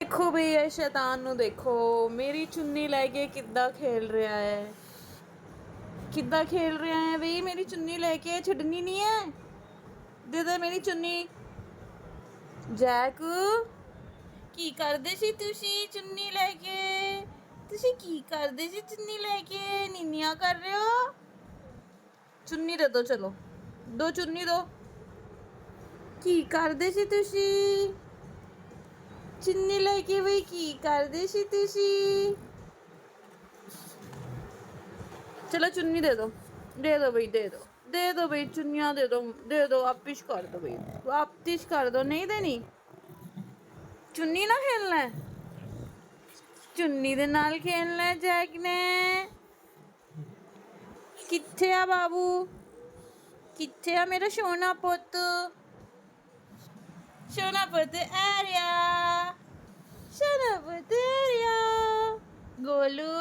ਦੇਖੋ ਬਈ ਇਹ ਸ਼ੈਤਾਨ ਨੂੰ ਦੇਖੋ, ਮੇਰੀ ਚੁੰਨੀ ਲੈ ਕੇ ਕਿੱਦਾਂ ਖੇਲ ਰਿਹਾ ਹੈ, ਕਿੱਦਾਂ ਖੇਲ ਰਿਹਾ ਹੈ ਬਈ। ਮੇਰੀ ਚੁੰਨੀ ਲੈ ਕੇ ਛੱਡਣੀ ਨਹੀਂ ਹੈ। ਦੇ ਦੇ ਮੇਰੀ ਚੁੰਨੀ। ਜੈਕ ਕੀ ਕਰਦੇ ਸੀ ਤੁਸੀਂ ਚੁੰਨੀ ਲੈ ਕੇ? ਤੁਸੀਂ ਕੀ ਕਰਦੇ ਸੀ ਚੁੰਨੀ ਲੈ ਕੇ? ਨੀਨੀਆਂ ਕਰ ਰਹੇ ਹੋ? ਚੁੰਨੀ ਦੇ ਦੋ, ਚਲੋ ਦੋ ਚੁੰਨੀ ਦੋ। ਕੀ ਕਰਦੇ ਸੀ ਤੁਸੀਂ ਚੁੰਨੀ ਲੈ ਕੇ ਬਈ? ਕੀ ਕਰਦੇ ਸੀ ਤੁਸੀਂ? चलो चुन्नी दे दो भाई, दे दो भाई, चुन्नियाँ दे दो, वापिस कर दो भाई, वापिस कर दो। नहीं देनी चुन्नी ना खेलना है, चुन्नी दे नाल खेलना है जैक ने। कित्थे आ बाबू, कित्थे आ मेरा सोना पुत्त? सोना पुत्त आ रहा, सोना पुत्त आ रहा। गोलू